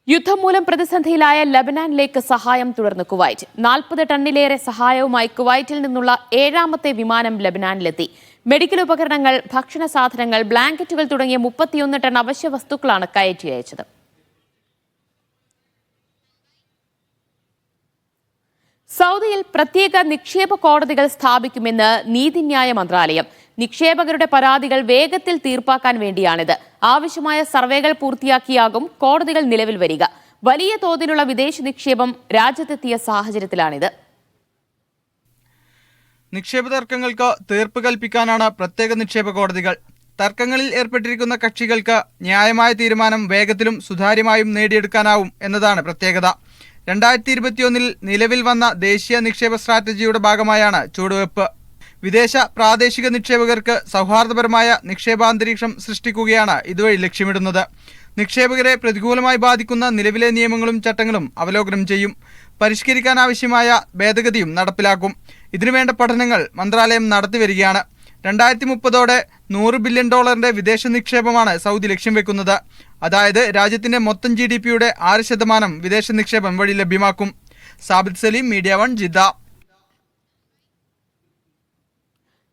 യുദ്ധം മൂലം പ്രതിസന്ധിയിലായ ലബനാനിലേക്ക് സഹായം തുടർന്ന് കുവൈറ്റ്. 40 ടണ്ണിലേറെ സഹായവുമായി കുവൈറ്റിൽ നിന്നുള്ള 7ാമത്തെ വിമാനം ലബനാനിലെത്തി. മെഡിക്കൽ ഉപകരണങ്ങൾ, ഭക്ഷണ സാധനങ്ങൾ, ബ്ലാങ്കറ്റുകൾ തുടങ്ങിയ 31 ടൺ അവശ്യ വസ്തുക്കളാണ് കയറ്റി അയച്ചത്. സൗദിയിൽ പ്രത്യേക നിക്ഷേപ കോടതികൾ സ്ഥാപിക്കുമെന്ന് നീതിന്യായ മന്ത്രാലയം. നിക്ഷേപകരുടെ പരാതികൾ വേഗത്തിൽ തീർപ്പാക്കാൻ വേണ്ടിയാണിത്. ആവശ്യമായ സർവേകൾ പൂർത്തിയാക്കിയാകും കോടതികൾ നിലവിൽ വരിക. വലിയ തോതിലുള്ള വിദേശ നിക്ഷേപം രാജ്യത്തെത്തിയ സാഹചര്യത്തിലാണിത്. നിക്ഷേപ തർക്കങ്ങൾക്ക് തീർപ്പ് കൽപ്പിക്കാനാണ് പ്രത്യേക നിക്ഷേപ കോടതികൾ. തർക്കങ്ങളിൽ ഏർപ്പെട്ടിരിക്കുന്ന കക്ഷികൾക്ക് ന്യായമായ തീരുമാനം വേഗത്തിലും സുതാര്യമായും നേടിയെടുക്കാനാവും എന്നതാണ് പ്രത്യേകത. 2021 നിലവിൽ വന്ന ദേശീയ നിക്ഷേപ സ്ട്രാറ്റജിയുടെ ഭാഗമായാണ് ചുവടുവെപ്പ്. വിദേശ പ്രാദേശിക നിക്ഷേപകർക്ക് സൗഹാർദ്ദപരമായ നിക്ഷേപാന്തരീക്ഷം സൃഷ്ടിക്കുകയാണ് ഇതുവഴി ലക്ഷ്യമിടുന്നത്. നിക്ഷേപകരെ പ്രതികൂലമായി ബാധിക്കുന്ന നിലവിലെ നിയമങ്ങളും ചട്ടങ്ങളും അവലോകനം ചെയ്യും. പരിഷ്കരിക്കാനാവശ്യമായ ഭേദഗതിയും നടപ്പിലാക്കും. ഇതിനുവേണ്ട പഠനങ്ങൾ മന്ത്രാലയം നടത്തിവരികയാണ്. 2030 $100 ബില്യൺ വിദേശ നിക്ഷേപമാണ് സൗദി ലക്ഷ്യം വെക്കുന്നത്. അതായത് രാജ്യത്തിന്റെ മൊത്തം GDP-യുടെ 6% വിദേശ നിക്ഷേപം വഴി ലഭ്യമാക്കും. Sabith Saleem, media 1, Jeddah.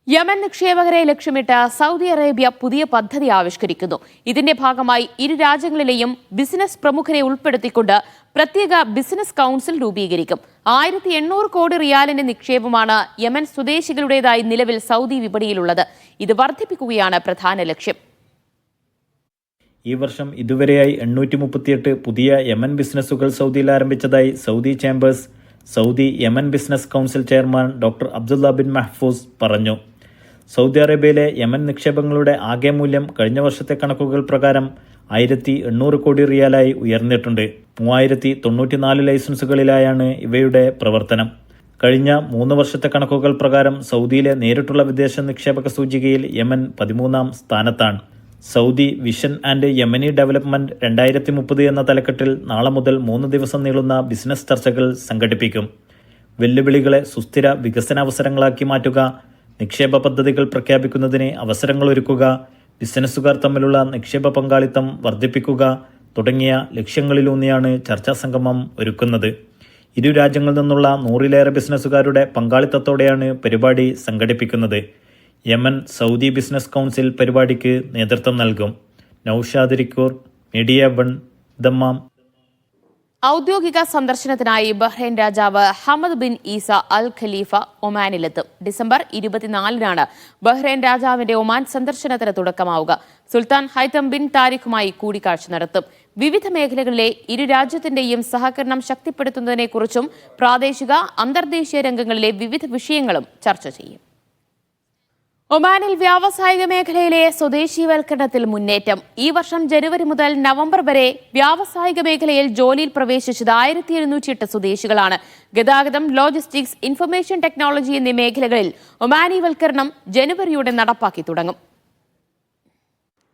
Yemen നിക്ഷേപകരെ ലക്ഷ്യമിട്ട് സൗദി അറേബ്യ പുതിയ പദ്ധതി ആവിഷ്കരിക്കുന്നു. ഇതിന്റെ ഭാഗമായി ഇരു രാജ്യങ്ങളിലെയും ബിസിനസ് പ്രമുഖരെ ഉൾപ്പെടുത്തിക്കൊണ്ട് പ്രത്യേക ബിസിനസ് കൗൺസിൽ രൂപീകരിക്കും. 1800 കോടി റിയാലിന്റെ നിക്ഷേപമാണ് യമൻ സ്വദേശികളുടേതായി നിലവിൽ സൗദി വിപണിയിലുള്ളത്. ഇത് വർദ്ധിപ്പിക്കുകയാണ് പ്രധാന ലക്ഷ്യം. ഈ വർഷം ഇതുവരെയായി 838 പുതിയ യമൻ ബിസിനസ്സുകൾ സൗദിയിൽ ആരംഭിച്ചതായി Saudi chambers Saudi Yemen business council chairman doctor Abdullah bin Mahfooz പറഞ്ഞു. സൗദി അറേബ്യയിലെ യമൻ നിക്ഷേപങ്ങളുടെ ആകെ മൂല്യം കഴിഞ്ഞ വർഷത്തെ കണക്കുകൾ പ്രകാരം 1800 കോടി റിയാലായി ഉയർന്നിട്ടുണ്ട്. 3094 ലൈസൻസുകളിലായാണ് ഇവയുടെ പ്രവർത്തനം. കഴിഞ്ഞ 3 വർഷത്തെ കണക്കുകൾ പ്രകാരം സൗദിയിലെ നേരിട്ടുള്ള വിദേശ നിക്ഷേപക സൂചികയിൽ യമൻ 13ാം സ്ഥാനത്താണ്. Saudi vision and Yemeni development 2030 എന്ന തലക്കെട്ടിൽ നാളെ മുതൽ 3 ദിവസം നീളുന്ന ബിസിനസ് ചർച്ചകൾ സംഘടിപ്പിക്കും. വെല്ലുവിളികളെ സുസ്ഥിര വികസനാവസരങ്ങളാക്കി മാറ്റുക, നിക്ഷേപ പദ്ധതികൾ പ്രഖ്യാപിക്കുന്നതിന് അവസരങ്ങളൊരുക്കുക, ബിസിനസ്സുകാർ തമ്മിലുള്ള നിക്ഷേപ പങ്കാളിത്തം വർദ്ധിപ്പിക്കുക തുടങ്ങിയ ലക്ഷ്യങ്ങളിലൂന്നിയാണ് ചർച്ചാ സംഗമം ഒരുക്കുന്നത്. ഇരു രാജ്യങ്ങളിൽ നിന്നുള്ള 100-ലേറെ ബിസിനസ്സുകാരുടെ പങ്കാളിത്തത്തോടെയാണ് പരിപാടി സംഘടിപ്പിക്കുന്നത്. യമൻ സൗദി ബിസിനസ് കൗൺസിൽ പരിപാടിക്ക് നേതൃത്വം നൽകും. Naushad റിക്കൂർ, media 1, Dammam. ഔദ്യോഗിക സന്ദർശനത്തിനായി ബഹ്റൈൻ രാജാവ് ഹമദ് ബിൻ ഈസ അൽ ഖലീഫ ഒമാനിലെത്തും. ഡിസംബർ 24-നാണ് ബഹ്റൈൻ രാജാവിന്റെ ഒമാൻ സന്ദർശനത്തിന് തുടക്കമാവുക. സുൽത്താൻ ഹൈതം ബിൻ താരിഖുമായി കൂടിക്കാഴ്ച നടത്തും. വിവിധ മേഖലകളിലെ ഇരു രാജ്യത്തിന്റെയും സഹകരണം ശക്തിപ്പെടുത്തുന്നതിനെക്കുറിച്ചും പ്രാദേശിക അന്തർദേശീയ രംഗങ്ങളിലെ വിവിധ വിഷയങ്ങളും ചർച്ച ചെയ്യും. ഒമാനിൽ വ്യാവസായിക മേഖലയിലെ സ്വദേശീവൽക്കരണത്തിൽ മുന്നേറ്റം. ഈ വർഷം ജനുവരി മുതൽ നവംബർ വരെ വ്യാവസായിക മേഖലയിൽ ജോലിയിൽ പ്രവേശിച്ചത് 1708 സ്വദേശികളാണ്. ഗതാഗതം, ലോജിസ്റ്റിക്സ്, ഇൻഫർമേഷൻ ടെക്നോളജി എന്നീ മേഖലകളിൽ ഒമാനിവൽക്കരണം ജനുവരിയോടെ നടപ്പാക്കി തുടങ്ങും.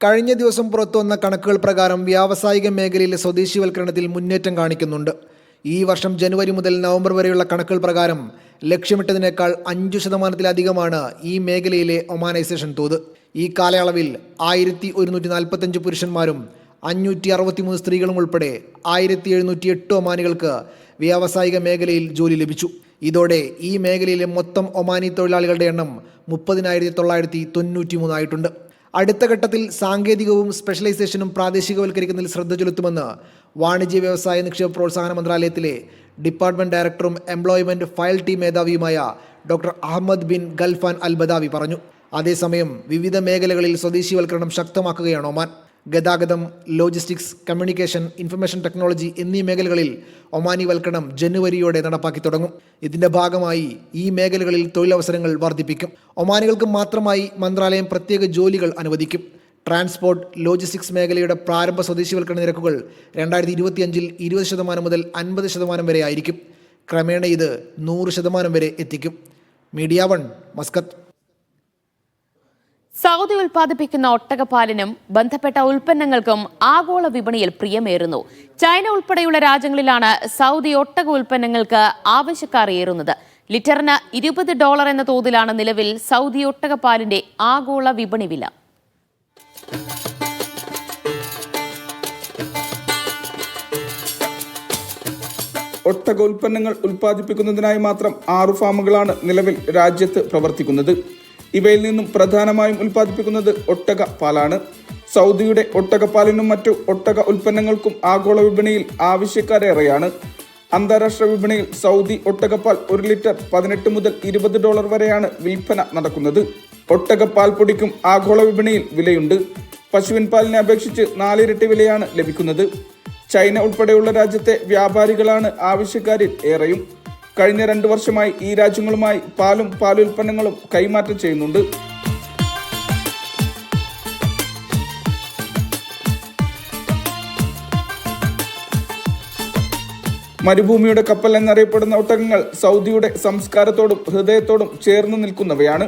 കഴിഞ്ഞ ദിവസം പുറത്തുവന്ന കണക്കുകൾ പ്രകാരം വ്യാവസായിക മേഖലയിലെ സ്വദേശീവൽക്കരണത്തിൽ മുന്നേറ്റം കാണിക്കുന്നുണ്ട്. ഈ വർഷം ജനുവരി മുതൽ നവംബർ വരെയുള്ള കണക്കുകൾ പ്രകാരം ലക്ഷ്യമിട്ടതിനേക്കാൾ 5% ഈ മേഖലയിലെ ഒമാനൈസേഷൻ തോത്. ഈ കാലയളവിൽ 1145 പുരുഷന്മാരും 563 സ്ത്രീകളും ഉൾപ്പെടെ 1708 ഒമാനികൾക്ക് വ്യാവസായിക മേഖലയിൽ ജോലി ലഭിച്ചു. ഇതോടെ ഈ മേഖലയിലെ മൊത്തം ഒമാനി തൊഴിലാളികളുടെ എണ്ണം 30,993 ആയിട്ടുണ്ട്. അടുത്ത ഘട്ടത്തിൽ സാങ്കേതികവും സ്പെഷ്യലൈസേഷനും പ്രാദേശികവൽക്കരിക്കുന്നതിൽ ശ്രദ്ധ ചെലുത്തുമെന്ന് വാണിജ്യ വ്യവസായ നിക്ഷേപ പ്രോത്സാഹന മന്ത്രാലയത്തിലെ ഡിപ്പാർട്ട്മെന്റ് ഡയറക്ടറും എംപ്ലോയ്മെന്റ് ഫയൽ ടീം മേധാവിയുമായ doctor Ahmed bin Ghalfan Al Badawi പറഞ്ഞു. അതേസമയം വിവിധ മേഖലകളിൽ സ്വദേശീവൽക്കരണം ശക്തമാക്കുകയാണ് ഒമാൻ. ഗതാഗതം, ലോജിസ്റ്റിക്സ്, കമ്മ്യൂണിക്കേഷൻ, ഇൻഫർമേഷൻ ടെക്നോളജി എന്നീ മേഖലകളിൽ ഒമാനിവൽക്കരണം ജനുവരിയോടെ നടപ്പാക്കി തുടങ്ങും. ഇതിന്റെ ഭാഗമായി ഈ മേഖലകളിൽ തൊഴിലവസരങ്ങൾ വർദ്ധിപ്പിക്കും. ഒമാനികൾക്ക് മാത്രമായി മന്ത്രാലയം പ്രത്യേക ജോലികൾ അനുവദിക്കും. ട്രാൻസ്പോർട്ട്, ലോജിസ്റ്റിക്സ് മേഖലയുടെ പ്രാരംഭ സ്വദേശീവൽക്കരണ നിരക്കുകൾ 2025 20% മുതൽ 50% വരെ ആയിരിക്കും. ക്രമേണ ഇത് 100% വരെ എത്തിക്കും. Media 1, Muscat. സൗദി ഉൽപ്പാദിപ്പിക്കുന്ന ഒട്ടകപ്പാലിനും ബന്ധപ്പെട്ട ഉൽപ്പന്നങ്ങൾക്കും ആഗോള വിപണിയിൽ പ്രിയമേറുന്നു. ചൈന ഉൾപ്പെടെയുള്ള രാജ്യങ്ങളിലാണ് സൗദി ഒട്ടക ഉൽപ്പന്നങ്ങൾക്ക് ആവശ്യക്കാർ ഏറുന്നത്. ലിറ്ററിന് $20 എന്ന തോതിലാണ് നിലവിൽ സൗദി ഒട്ടകപ്പാലിന്റെ ആഗോള വിപണി വില. ഒട്ടകോൽപ്പന്നങ്ങൾ ഉൽപ്പാദിപ്പിക്കുന്നതിനായി മാത്രം 6 ഫാമുകളാണ് നിലവിൽ രാജ്യത്ത് പ്രവർത്തിക്കുന്നത്. ഇവയിൽ നിന്നും പ്രധാനമായും ഉൽപ്പാദിപ്പിക്കുന്നത് ഒട്ടക പാലാണ്. സൗദിയുടെ ഒട്ടകപ്പാലിനും മറ്റു ഒട്ടക ഉൽപ്പന്നങ്ങൾക്കും ആഗോള വിപണിയിൽ ആവശ്യക്കാരേറെയാണ്. അന്താരാഷ്ട്ര വിപണിയിൽ സൗദി ഒട്ടകപ്പാൽ 1 ലിറ്റർ $18 മുതൽ $20 വരെയാണ് വിൽപ്പന നടക്കുന്നത്. ഒട്ടകപ്പാൽ പൊടിക്കും ആഗോള വിപണിയിൽ വിലയുണ്ട്. പശുവിൻ പാലിനെ അപേക്ഷിച്ച് 4 ഇരട്ടി വിലയാണ് ലഭിക്കുന്നത്. ചൈന ഉൾപ്പെടെയുള്ള രാജ്യത്തെ വ്യാപാരികളാണ് ആവശ്യക്കാരിൽ ഏറെയും. കഴിഞ്ഞ 2 വർഷമായി ഈ രാജ്യങ്ങളുമായി പാലും പാലുൽപ്പന്നങ്ങളും കൈമാറ്റം ചെയ്യുന്നുണ്ട്. മരുഭൂമിയുടെ കപ്പൽ എന്നറിയപ്പെടുന്ന ഒട്ടകങ്ങൾ സൗദിയുടെ സംസ്കാരത്തോടും ഹൃദയത്തോടും ചേർന്ന് നിൽക്കുന്നവയാണ്.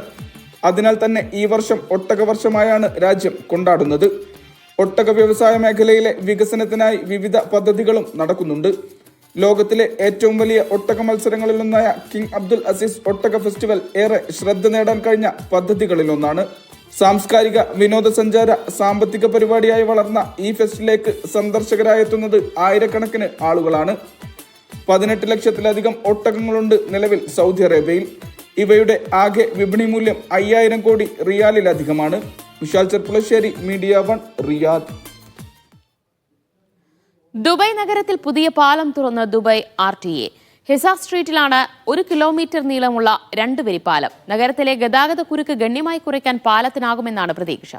അതിനാൽ തന്നെ ഈ വർഷം ഒട്ടക വർഷമായാണ് രാജ്യം കൊണ്ടാടുന്നത്. ഒട്ടക വ്യവസായ മേഖലയിലെ വികസനത്തിനായി വിവിധ പദ്ധതികളും നടക്കുന്നുണ്ട്. ലോകത്തിലെ ഏറ്റവും വലിയ ഒട്ടക മത്സരങ്ങളിലൊന്നായ കിങ് അബ്ദുൽ അസീസ് ഒട്ടക ഫെസ്റ്റിവൽ ഏറെ ശ്രദ്ധ നേടാൻ കഴിഞ്ഞ പദ്ധതികളിലൊന്നാണ്. സാംസ്കാരിക വിനോദസഞ്ചാര സാമ്പത്തിക പരിപാടിയായി വളർന്ന ഈ ഫെസ്റ്റിലേക്ക് സന്ദർശകരായി എത്തുന്നത് ആയിരക്കണക്കിന് ആളുകളാണ്. 18 ലക്ഷത്തിലധികം ഒട്ടകങ്ങളുണ്ട് നിലവിൽ സൗദി അറേബ്യയിൽ. ഇവയുടെ ആകെ വിപണി മൂല്യം 5000 കോടി റിയാലിലധികമാണ്. Vishal Cherpulassery, media 1, Riyadh. Dubai നഗരത്തിൽ പുതിയ പാലം തുറന്ന് ദുബായ് RTA. ഹിസ സ്ട്രീറ്റിലാണ് 1 കിലോമീറ്റർ നീളമുള്ള 2 വരി പാലം. നഗരത്തിലെ ഗതാഗത കുരുക്ക് ഗണ്യമായി കുറയ്ക്കാൻ പാലത്തിനാകുമെന്നാണ് പ്രതീക്ഷ.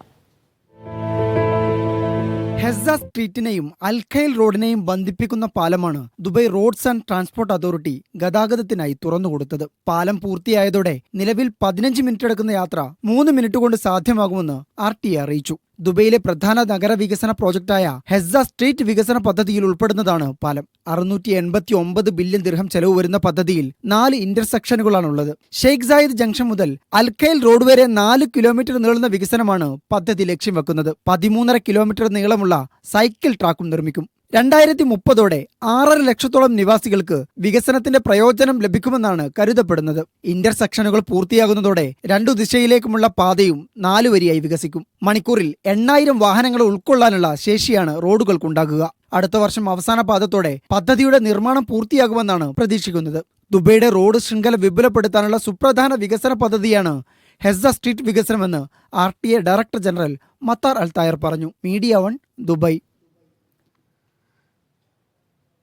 ഹെസ്സ സ്ട്രീറ്റിനെയും അൽഖൈൽ റോഡിനെയും ബന്ധിപ്പിക്കുന്ന പാലമാണ് Dubai roads and transport authority ഗതാഗതത്തിനായി തുറന്നുകൊടുത്തത്. പാലം പൂർത്തിയായതോടെ നിലവിൽ 15 മിനിറ്റ് എടുക്കുന്ന യാത്ര 3 മിനിറ്റ് കൊണ്ട് സാധ്യമാകുമെന്ന് RTA അറിയിച്ചു. ദുബൈയിലെ പ്രധാന നഗരവികസന പ്രോജക്റ്റായ ഹെസ്സ സ്ട്രീറ്റ് വികസന പദ്ധതിയിൽ ഉൾപ്പെടുന്നതാണ് പാലം. 689 ബില്യൺ ദിർഹം ചെലവ് വരുന്ന പദ്ധതിയിൽ 4 ഇന്റർസെക്ഷനുകളാണുള്ളത്. ഷെയ്ഖ് സായിദ് ജംഗ്ഷൻ മുതൽ അൽഖൈൽ റോഡ് വരെ 4 കിലോമീറ്റർ നീളുന്ന വികസനമാണ് പദ്ധതി ലക്ഷ്യം വെക്കുന്നത്. 13.5 കിലോമീറ്റർ നീളമുള്ള സൈക്കിൾ ട്രാക്കും നിർമ്മിക്കും. 2030ഓടെ 6.5 ലക്ഷത്തോളം നിവാസികൾക്ക് വികസനത്തിന്റെ പ്രയോജനം ലഭിക്കുമെന്നാണ് കരുതപ്പെടുന്നത്. ഇന്റർസെക്ഷനുകൾ പൂർത്തിയാകുന്നതോടെ 2 ദിശയിലേക്കുമുള്ള പാതയും 4 വരിയായി വികസിക്കും. മണിക്കൂറിൽ 8000 വാഹനങ്ങൾ ഉൾക്കൊള്ളാനുള്ള ശേഷിയാണ് റോഡുകൾക്കുണ്ടാകുക. അടുത്ത വർഷം അവസാന പാദത്തോടെ പദ്ധതിയുടെ നിർമ്മാണം പൂർത്തിയാകുമെന്നാണ് പ്രതീക്ഷിക്കുന്നത്. ദുബൈയുടെ റോഡ് ശൃംഖല വിപുലപ്പെടുത്താനുള്ള സുപ്രധാന വികസന പദ്ധതിയാണ് ഹെസ്സ സ്ട്രീറ്റ് വികസനമെന്ന് RTA director general Mattar Al Tayer പറഞ്ഞു. Media 1, Dubai.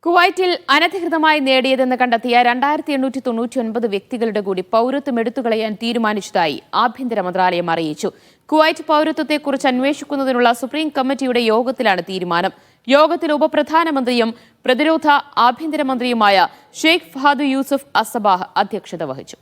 കുവൈറ്റിൽ അനധികൃതമായി നേടിയതെന്ന് കണ്ടെത്തിയ 2899 വ്യക്തികളുടെ കൂടി പൗരത്വം എടുത്തുകളയാൻ തീരുമാനിച്ചതായി ആഭ്യന്തര മന്ത്രാലയം അറിയിച്ചു. കുവൈറ്റ് പൗരത്വത്തെക്കുറിച്ച് അന്വേഷിക്കുന്നതിനുള്ള സുപ്രീം കമ്മിറ്റിയുടെ യോഗത്തിലാണ് തീരുമാനം. യോഗത്തിൽ ഉപപ്രധാനമന്ത്രിയും പ്രതിരോധ ആഭ്യന്തരമന്ത്രിയുമായ ഷെയ്ഖ് ഫഹദ് യൂസുഫ് അസബാഹ് അധ്യക്ഷത വഹിച്ചു.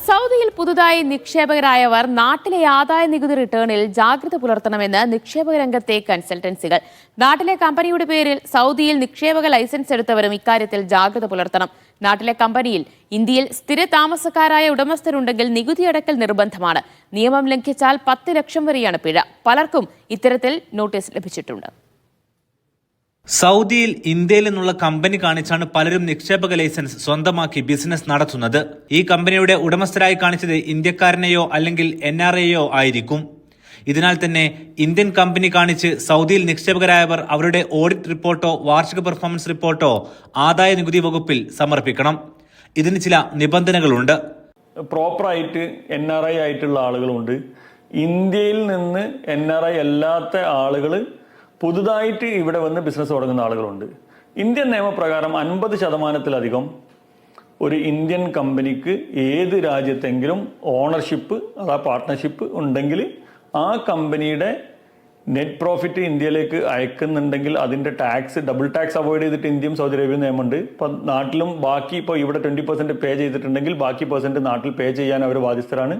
സൗദിയിൽ പുതുതായി നിക്ഷേപകരായവർ നാട്ടിലെ ആദായ നികുതി റിട്ടേണിൽ ജാഗ്രത പുലർത്തണമെന്ന് നിക്ഷേപക രംഗത്തെ കൺസൾട്ടൻസികൾ. നാട്ടിലെ കമ്പനിയുടെ പേരിൽ സൗദിയിൽ നിക്ഷേപക ലൈസൻസ് എടുത്തവരും ഇക്കാര്യത്തിൽ ജാഗ്രത പുലർത്തണം. നാട്ടിലെ കമ്പനിയിൽ ഇന്ത്യയിൽ സ്ഥിര താമസക്കാരായ ഉടമസ്ഥരുണ്ടെങ്കിൽ നികുതി അടക്കൽ നിർബന്ധമാണ്. നിയമം ലംഘിച്ചാൽ 10 ലക്ഷം വരെയാണ് പിഴ. പലർക്കും ഇത്തരത്തിൽ നോട്ടീസ് ലഭിച്ചിട്ടുണ്ട്. സൗദിയിൽ ഇന്ത്യയിൽ നിന്നുള്ള കമ്പനി കാണിച്ചാണ് പലരും നിക്ഷേപക ലൈസൻസ് സ്വന്തമാക്കി ബിസിനസ് നടത്തുന്നത്. ഈ കമ്പനിയുടെ ഉടമസ്ഥരായി കാണിച്ചത് ഇന്ത്യക്കാരനെയോ അല്ലെങ്കിൽ NRAയോ ആയിരിക്കും. ഇതിനാൽ തന്നെ ഇന്ത്യൻ കമ്പനി കാണിച്ച് സൗദിയിൽ നിക്ഷേപകരായവർ അവരുടെ ഓഡിറ്റ് റിപ്പോർട്ടോ വാർഷിക പെർഫോമൻസ് റിപ്പോർട്ടോ ആദായ നികുതി വകുപ്പിൽ സമർപ്പിക്കണം. ഇതിന് ചില നിബന്ധനകളുണ്ട്. പ്രോപ്പറായിട്ട് NRI ആയിട്ടുള്ള ആളുകളുണ്ട്. ഇന്ത്യയിൽ നിന്ന് NRI അല്ലാത്ത ആളുകൾ പുതുതായിട്ട് ഇവിടെ വന്ന് ബിസിനസ് തുടങ്ങുന്ന ആളുകളുണ്ട്. ഇന്ത്യൻ നിയമപ്രകാരം 50% ഒരു ഇന്ത്യൻ കമ്പനിക്ക് ഏത് രാജ്യത്തെങ്കിലും ഓണർഷിപ്പ് അതാ പാർട്ട്ണർഷിപ്പ് ഉണ്ടെങ്കിൽ ആ കമ്പനിയുടെ നെറ്റ് പ്രോഫിറ്റ് ഇന്ത്യയിലേക്ക് അയക്കുന്നുണ്ടെങ്കിൽ അതിൻ്റെ ഡബിൾ ടാക്സ് അവോയ്ഡ് ചെയ്തിട്ട് ഇന്ത്യയും സൗദി അറേബ്യയും നിയമമുണ്ട്. ഇപ്പം നാട്ടിലും ബാക്കി ഇപ്പോൾ ഇവിടെ 20% പേ ചെയ്തിട്ടുണ്ടെങ്കിൽ ബാക്കി % നാട്ടിൽ പേ ചെയ്യാൻ അവർ ബാധ്യസ്ഥരാണ്.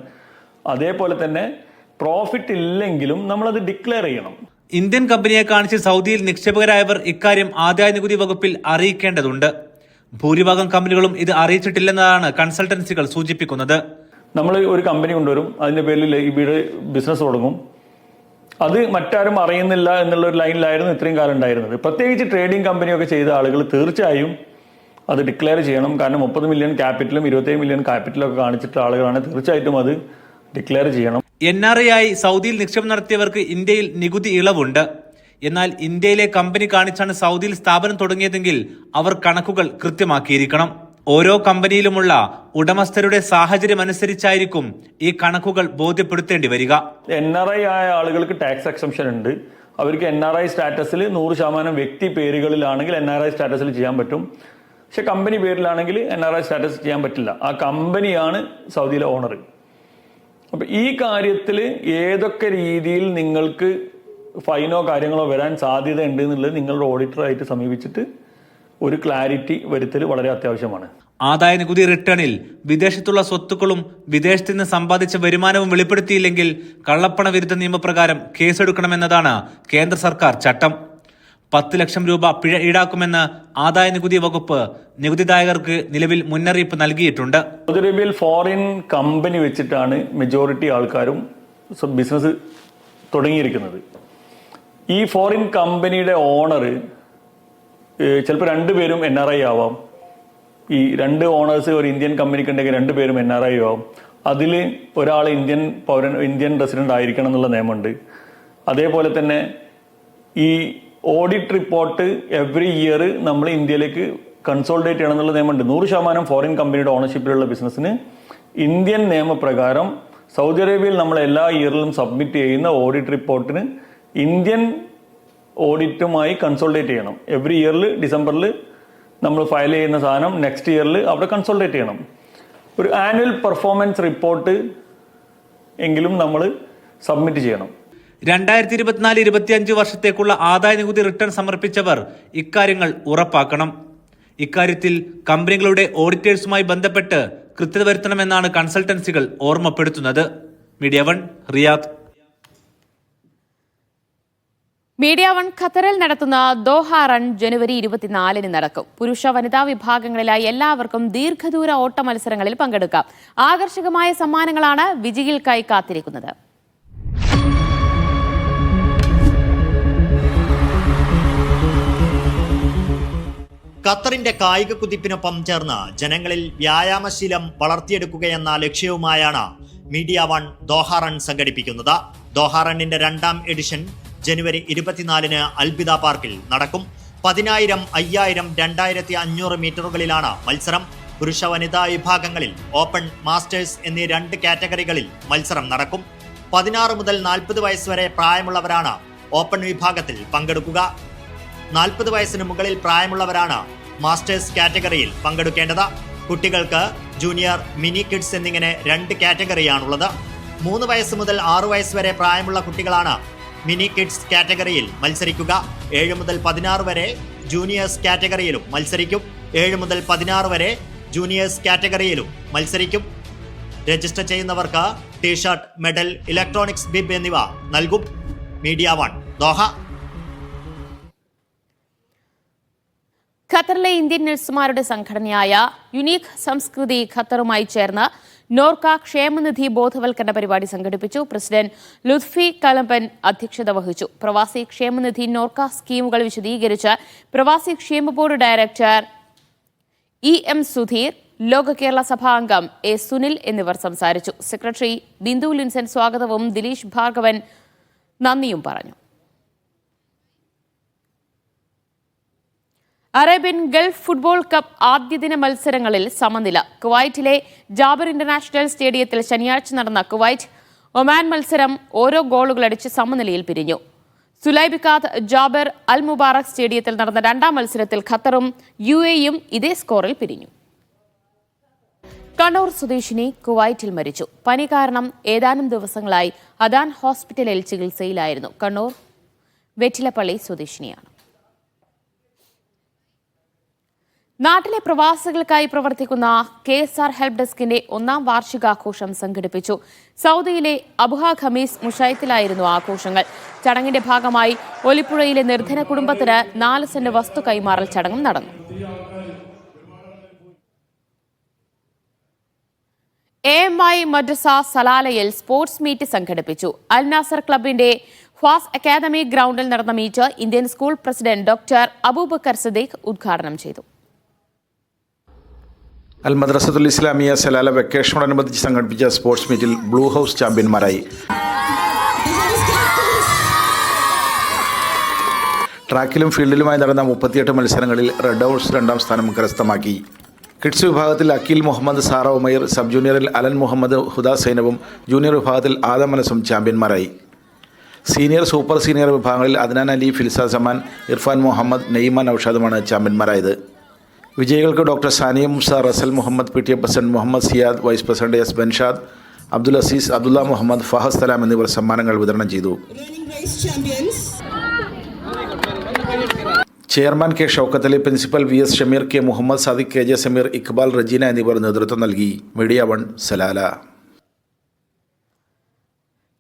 അതേപോലെ തന്നെ പ്രോഫിറ്റ് ഇല്ലെങ്കിലും നമ്മളത് ഡിക്ലെയർ ചെയ്യണം. ഇന്ത്യൻ കമ്പനിയെ കാണിച്ച് സൗദിയിൽ നിക്ഷേപകരായവർ ഇക്കാര്യം ആദായ നികുതി വകുപ്പിൽ അറിയിക്കേണ്ടതുണ്ട്. ഭൂരിഭാഗം കമ്പനികളും ഇത് അറിയിച്ചിട്ടില്ലെന്നതാണ് കൺസൾട്ടൻസികൾ സൂചിപ്പിക്കുന്നത്. നമ്മൾ ഒരു കമ്പനി കൊണ്ടുവരും, അതിന്റെ പേരിൽ ഇവിടെ ബിസിനസ് തുടങ്ങും, അത് മറ്റാരും അറിയുന്നില്ല എന്നുള്ള ഒരു ലൈനിലായിരുന്നു ഇത്രയും കാലം ഉണ്ടായിരുന്നത്. പ്രത്യേകിച്ച് ട്രേഡിംഗ് കമ്പനിയൊക്കെ ചെയ്ത ആളുകൾ തീർച്ചയായും അത് ഡിക്ലെയർ ചെയ്യണം. കാരണം 30 മില്യൺ ക്യാപിറ്റലും 27 മില്യൺ ക്യാപിറ്റലും ഒക്കെ കാണിച്ചിട്ടുള്ള ആളുകളാണ്. തീർച്ചയായിട്ടും അത് ഡിക്ലെയർ ചെയ്യണം. NRA ആയി സൗദിയിൽ നിക്ഷേപം നടത്തിയവർക്ക് ഇന്ത്യയിൽ നികുതി ഇളവുണ്ട്. എന്നാൽ ഇന്ത്യയിലെ കമ്പനി കാണിച്ചാണ് സൗദിയിൽ സ്ഥാപനം തുടങ്ങിയതെങ്കിൽ അവർ കണക്കുകൾ കൃത്യമാക്കിയിരിക്കണം. ഓരോ കമ്പനിയിലുമുള്ള ഉടമസ്ഥരുടെ സാഹചര്യം അനുസരിച്ചായിരിക്കും ഈ കണക്കുകൾ ബോധ്യപ്പെടുത്തേണ്ടി വരിക. NRI ആയ ആളുകൾക്ക് ടാക്സ് എക്സംഷൻ ഉണ്ട്. അവർക്ക് NRI സ്റ്റാറ്റസിൽ 100% വ്യക്തി പേരുകളിലാണെങ്കിൽ NRI സ്റ്റാറ്റസിൽ ചെയ്യാൻ പറ്റും. പക്ഷെ കമ്പനി പേരിലാണെങ്കിൽ NRI സ്റ്റാറ്റസ് ചെയ്യാൻ പറ്റില്ല. ആ കമ്പനിയാണ് സൗദിയിലെ ഓണർ. അപ്പം ഈ കാര്യത്തിൽ ഏതൊക്കെ രീതിയിൽ നിങ്ങൾക്ക് ഫൈനോ കാര്യങ്ങളോ വരാൻ സാധ്യത ഉണ്ട് എന്നുള്ളത് നിങ്ങളുടെ ഓഡിറ്ററായിട്ട് സമീപിച്ചിട്ട് ഒരു ക്ലാരിറ്റി വരുത്തൽ വളരെ അത്യാവശ്യമാണ്. ആദായ നികുതി റിട്ടേണിൽ വിദേശത്തുള്ള സ്വത്തുക്കളും വിദേശത്ത് നിന്ന് സമ്പാദിച്ച വരുമാനവും വെളിപ്പെടുത്തിയില്ലെങ്കിൽ കള്ളപ്പണ വിരുദ്ധ നിയമപ്രകാരം കേസെടുക്കണമെന്നതാണ് കേന്ദ്ര സർക്കാർ ചട്ടം. 10 ലക്ഷം രൂപ പിഴ ഈടാക്കുമെന്ന് ആദായ നികുതി വകുപ്പ് നികുതിദായകർക്ക് നിലവിൽ മുന്നറിയിപ്പ് നൽകിയിട്ടുണ്ട്. സൗദി അറേബ്യയിൽ ഫോറിൻ കമ്പനി വെച്ചിട്ടാണ് മെജോറിറ്റി ആൾക്കാരും ബിസിനസ് തുടങ്ങിയിരിക്കുന്നത്. ഈ ഫോറിൻ കമ്പനിയുടെ ഓണർ ചിലപ്പോൾ 2 പേരും NRI ആവാം. ഈ 2 ഓണേഴ്സ് ഒരു ഇന്ത്യൻ കമ്പനിക്ക് ഉണ്ടെങ്കിൽ 2 പേരും NRI ആവും. അതിൽ ഒരാൾ ഇന്ത്യൻ റെസിഡന്റ് ആയിരിക്കണം എന്നുള്ള നിയമമുണ്ട്. അതേപോലെ തന്നെ ഈ ഓഡിറ്റ് റിപ്പോർട്ട് എവറി ഇയർ നമ്മൾ ഇന്ത്യയിലേക്ക് കൺസോൾഡേറ്റ് ചെയ്യണം എന്നുള്ള നിയമമുണ്ട്. 100% ഫോറിൻ കമ്പനിയുടെ ഓണർഷിപ്പിലുള്ള ബിസിനസ്സിന് ഇന്ത്യൻ നിയമപ്രകാരം സൗദി അറേബ്യയിൽ നമ്മൾ എല്ലാ ഇയറിലും സബ്മിറ്റ് ചെയ്യുന്ന ഓഡിറ്റ് റിപ്പോർട്ടിന് ഇന്ത്യൻ ഓഡിറ്റുമായി കൺസോൾഡേറ്റ് ചെയ്യണം. എവറി ഇയറിൽ ഡിസംബറിൽ നമ്മൾ ഫയൽ ചെയ്യുന്ന സാധനം നെക്സ്റ്റ് ഇയറിൽ അവിടെ കൺസോൾഡേറ്റ് ചെയ്യണം. ഒരു ആനുവൽ പെർഫോമൻസ് റിപ്പോർട്ട് എങ്കിലും നമ്മൾ സബ്മിറ്റ് ചെയ്യണം. 2024-25 വർഷത്തേക്കുള്ള ആദായ നികുതി റിട്ടേൺ സമർപ്പിച്ചവർ ഇക്കാര്യങ്ങൾ ഉറപ്പാക്കണം. ഇക്കാര്യത്തിൽ കമ്പനികളുടെ ഓഡിറ്റേഴ്സുമായി ബന്ധപ്പെട്ട് കൃത്യത വരുത്തണമെന്നാണ് കൺസൾട്ടൻസികൾ ഓർമ്മപ്പെടുത്തുന്നത്. Media 1 Riyadh. മീഡിയ 1 ഖത്തറിൽ നടത്തുന്ന ദോഹ റൺ ജനുവരി 24 നടക്കും. പുരുഷ വനിതാ വിഭാഗങ്ങളിലായി എല്ലാവർക്കും ദീർഘദൂര ഓട്ട മത്സരങ്ങളിൽ പങ്കെടുക്കാം. ആകർഷകമായ സമ്മാനങ്ങളാണ് വിജയികൾക്കായി കാത്തിരിക്കുന്നത്. ഖത്തറിന്റെ കായിക കുതിപ്പിനൊപ്പം ചേർന്ന് ജനങ്ങളിൽ വ്യായാമശീലം വളർത്തിയെടുക്കുകയെന്ന ലക്ഷ്യവുമായാണ് മീഡിയ 1 ദോഹ റൺ സംഘടിപ്പിക്കുന്നത്. ദോഹ റണ്ണിന്റെ 2ാം എഡിഷൻ ജനുവരി 24 അൽബിദ പാർക്കിൽ നടക്കും. 10,000, 5,000, 2,500 മീറ്ററുകളിലാണ് മത്സരം. പുരുഷ വനിതാ വിഭാഗങ്ങളിൽ ഓപ്പൺ, മാസ്റ്റേഴ്സ് എന്നീ 2 കാറ്റഗറികളിൽ മത്സരം നടക്കും. 16 മുതൽ 40 വയസ്സ് വരെ പ്രായമുള്ളവരാണ് ഓപ്പൺ വിഭാഗത്തിൽ പങ്കെടുക്കുക. 40 വയസ്സിന് മുകളിൽ പ്രായമുള്ളവരാണ് മാസ്റ്റേഴ്സ് കാറ്റഗറിയിൽ പങ്കെടുക്കേണ്ടത്. കുട്ടികൾക്ക് ജൂനിയർ, മിനി കിഡ്സ് എന്നിങ്ങനെ 2 കാറ്റഗറിയാണുള്ളത്. 3 വയസ്സ് മുതൽ 6 വയസ്സ് വരെ പ്രായമുള്ള കുട്ടികളാണ് മിനി കിഡ്സ് കാറ്റഗറിയിൽ മത്സരിക്കുക. 7 മുതൽ 16 വരെ ജൂനിയേഴ്സ് കാറ്റഗറിയിലും മത്സരിക്കും. 7 മുതൽ 16 വരെ ജൂനിയേഴ്സ് കാറ്റഗറിയിലും മത്സരിക്കും. രജിസ്റ്റർ ചെയ്യുന്നവർക്ക് ടീഷർട്ട്, മെഡൽ, ഇലക്ട്രോണിക്സ് ബിബ് എന്നിവ നൽകും. Media 1 Doha. ഖത്തറിലെ ഇന്ത്യൻ നഴ്സുമാരുടെ സംഘടനയായ യുണീക് സംസ്കൃതി ഖത്തറുമായി ചേർന്ന് നോർക്ക ക്ഷേമനിധി ബോധവൽക്കരണ പരിപാടി സംഘടിപ്പിച്ചു. പ്രസിഡന്റ് ലുത്ഫി കലമ്പൻ അധ്യക്ഷത വഹിച്ചു. പ്രവാസി ക്ഷേമനിധി നോർക്ക സ്കീമുകൾ വിശദീകരിച്ച് പ്രവാസി ക്ഷേമ ബോർഡ് ഡയറക്ടർ EM സുധീർ, ലോക കേരള സഭാ അംഗം A സുനിൽ എന്നിവർ സംസാരിച്ചു. സെക്രട്ടറി ബിന്ദു ലിൻസൺ സ്വാഗതവും ദിലീഷ് ഭാർഗവൻ നന്ദിയും പറഞ്ഞു. അറേബ്യൻ ഗൾഫ് ഫുട്ബോൾ കപ്പ് ആദ്യദിന മത്സരങ്ങളിൽ സമനില. കുവൈറ്റിലെ ജാബർ ഇന്റർനാഷണൽ സ്റ്റേഡിയത്തിൽ ശനിയാഴ്ച നടന്ന കുവൈറ്റ് ഒമാൻ മത്സരം ഓരോ ഗോളുകളടിച്ച് സമനിലയിൽ പിരിഞ്ഞു. സുലൈബിക്കാത്ത് ജാബർ അൽ മുബാറക് സ്റ്റേഡിയത്തിൽ നടന്ന 2ാം മത്സരത്തിൽ ഖത്തറും UAEയും ഇതേ സ്കോറിൽ പിരിഞ്ഞു. കണ്ണൂർ സ്വദേശിനി കുവൈറ്റിൽ മരിച്ചു. പനി കാരണം ഏതാനും ദിവസങ്ങളായി അദാൻ ഹോസ്പിറ്റലിൽ ചികിത്സയിലായിരുന്നു. കണ്ണൂർ വെറ്റിലപ്പള്ളി സ്വദേശിനിയാണ്. നാട്ടിലെ പ്രവാസികൾക്കായി പ്രവർത്തിക്കുന്ന KSR ഹെൽപ്പ് ഡെസ്കിന്റെ 1ാം വാർഷികാഘോഷം സംഘടിപ്പിച്ചു. സൗദിയിലെ അബുഹ ഖമീസ് മുഷൈത്തിലായിരുന്നു ആഘോഷങ്ങൾ. ചടങ്ങിന്റെ ഭാഗമായി ഒലിപ്പുഴയിലെ നിർധന കുടുംബത്തിന് 4 സെന്റ് വസ്തു കൈമാറൽ ചടങ്ങും നടന്നു. AMI മദ്രസ സലാലയിൽ സ്പോർട്സ് മീറ്റ് സംഘടിപ്പിച്ചു. അൽ നാസർ ക്ലബിന്റെ ഫാസ് അക്കാദമി ഗ്രൗണ്ടിൽ നടന്ന meet Indian school president doctor Abubakar Siddique ഉദ്ഘാടനം ചെയ്തു. അൽ മദ്രസത്തുൽ ഇസ്ലാമിയ സലാല വെക്കേഷനോടനുബന്ധിച്ച് സംഘടിപ്പിച്ച സ്പോർട്സ് മീറ്റിൽ ബ്ലൂ ഹൗസ് ചാമ്പ്യന്മാരായി. ട്രാക്കിലും ഫീൽഡിലുമായി നടന്ന 38 മത്സരങ്ങളിൽ റെഡ് ഹൗസ് 2ാം സ്ഥാനം കരസ്ഥമാക്കി. കിഡ്സ് വിഭാഗത്തിൽ അഖിൽ മുഹമ്മദ് സാറ ഉമൈർ, സബ് ജൂനിയറിൽ അലൻ മുഹമ്മദ് ഹുദ സൈനവും, ജൂനിയർ വിഭാഗത്തിൽ ആദം അനസും ചാമ്പ്യന്മാരായി. സീനിയർ, സൂപ്പർ സീനിയർ വിഭാഗങ്ങളിൽ അദ്നാൻ അലി, ഫിൽസ സമാൻ, ഇർഫാൻ മുഹമ്മദ്, നെയ്മാൻ ഔഷാദുമാണ് ചാമ്പ്യന്മാരായത്. വിജയികൾക്ക് doctor Sania Musa, Rasal Muhammad, PTA president Muhammad Siyad, vice president S Banshad, Abdul Aziz, Abdullah Muhammad, Fahad Salam എന്നിവർ സമ്മാനങ്ങൾ വിതരണം ചെയ്തു. Chairman K Shoukath Ali, principal VS Shameer, K Muhammad Sadiq, KJ Sameer, Iqbal, Regina എന്നിവർ നേതൃത്വം നൽകി. Media 1 Salalah.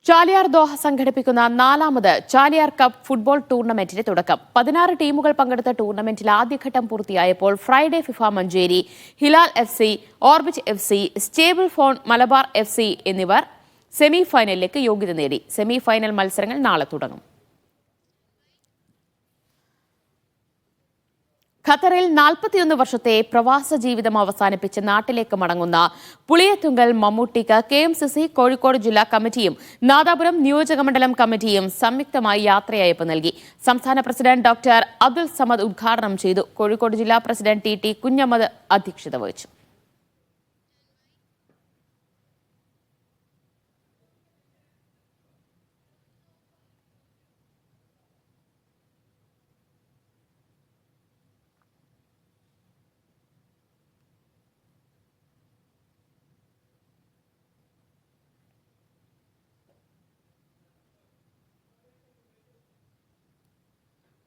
ചാലിയാർ ദോഹ സംഘടിപ്പിക്കുന്ന 4ാമത് ചാലിയാർ കപ്പ് ഫുട്ബോൾ ടൂർണമെന്റിന് തുടക്കം. 16 ടീമുകൾ പങ്കെടുത്ത ടൂർണമെന്റിൽ ആദ്യഘട്ടം പൂർത്തിയായപ്പോൾ Friday FIFA Manjeri, Hilal FC, orbit FC, stable phone Malabar FC എന്നിവർ സെമി ഫൈനലിലേക്ക് യോഗ്യത നേടി. സെമി ഫൈനൽ മത്സരങ്ങൾ നാളെ തുടങ്ങും. ഖത്തറിൽ 41 വർഷത്തെ പ്രവാസ ജീവിതം അവസാനിപ്പിച്ച് നാട്ടിലേക്ക് മടങ്ങുന്ന പുളിയത്തുങ്കൽ മമ്മൂട്ടിക്ക് KMCC കോഴിക്കോട് ജില്ലാ കമ്മിറ്റിയും നാദാപുരം നിയോജകമണ്ഡലം കമ്മിറ്റിയും സംയുക്തമായി യാത്രയയപ്പ് നൽകി. സംസ്ഥാന പ്രസിഡന്റ് ഡോക്ടർ അബ്ദുൽ സമദ് ഉദ്ഘാടനം ചെയ്തു. കോഴിക്കോട് ജില്ലാ പ്രസിഡന്റ് TT കുഞ്ഞമ്മദ് അധ്യക്ഷത വഹിച്ചു.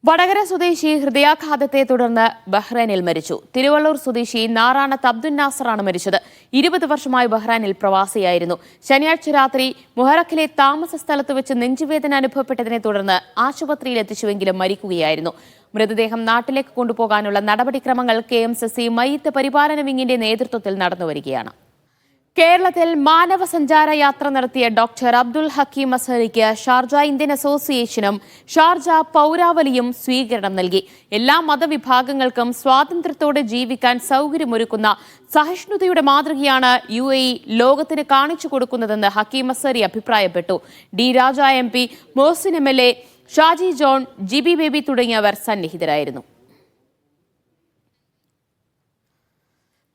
വടകര സ്വദേശി ഹൃദയാഘാതത്തെ തുടർന്ന് ബഹ്റൈനിൽ മരിച്ചു. തിരുവള്ളൂർ സ്വദേശി നാറാണത്ത് അബ്ദുൽ നാസറാണ് മരിച്ചത്. 20 വർഷമായി ബഹ്റൈനിൽ പ്രവാസിയായിരുന്നു. ശനിയാഴ്ച രാത്രി മുഹറക്കിലെ താമസ സ്ഥലത്ത് വെച്ച് നെഞ്ചുവേദന അനുഭവപ്പെട്ടതിനെ തുടർന്ന് ആശുപത്രിയിൽ എത്തിച്ചുവെങ്കിലും മരിക്കുകയായിരുന്നു. മൃതദേഹം നാട്ടിലേക്ക് കൊണ്ടുപോകാനുള്ള നടപടിക്രമങ്ങൾ KMCC മയ്യിത്ത് പരിപാലന വിങ്ങിന്റെ നേതൃത്വത്തിൽ നടന്നുവരികയാണ്. കേരളത്തിൽ മാനവ സഞ്ചാര യാത്ര നടത്തിയ ഡോക്ടർ അബ്ദുൽ ഹക്കീം അസ്ഹറിക്ക് ഷാർജ ഇന്ത്യൻ അസോസിയേഷനും ഷാർജ പൗരാവലിയും സ്വീകരണം നൽകി. എല്ലാ മതവിഭാഗങ്ങൾക്കും സ്വാതന്ത്ര്യത്തോടെ ജീവിക്കാൻ സൗകര്യമൊരുക്കുന്ന സഹിഷ്ണുതയുടെ മാതൃകയാണ് UAE ലോകത്തിന് കാണിച്ചു കൊടുക്കുന്നതെന്ന് ഹക്കീം അസ്ഹറി അഭിപ്രായപ്പെട്ടു. D. Raja MP, Mohsin MLA, Shaji John, GB Baby തുടങ്ങിയവർ സന്നിഹിതരായിരുന്നു.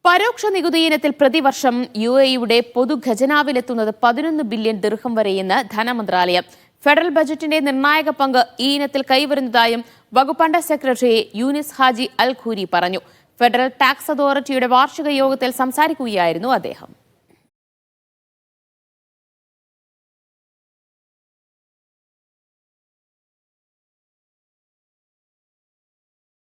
പരോക്ഷ നികുതി ഇനത്തിൽ പ്രതിവർഷം UAEയുടെ പൊതുഖജനാവിലെത്തുന്നത് 11 ബില്യൺ ദിർഹം വരെയെന്ന് ധനമന്ത്രാലയം. ഫെഡറൽ ബജറ്റിന്റെ നിർണായക പങ്ക് ഈ ഇനത്തിൽ കൈവരുന്നതായും വകുപ്പ് അണ്ടർ സെക്രട്ടറി യൂനിസ് ഹാജി അൽ ഖൂരി പറഞ്ഞു. ഫെഡറൽ ടാക്സ് അതോറിറ്റിയുടെ വാർഷിക യോഗത്തിൽ സംസാരിക്കുകയായിരുന്നു അദ്ദേഹം.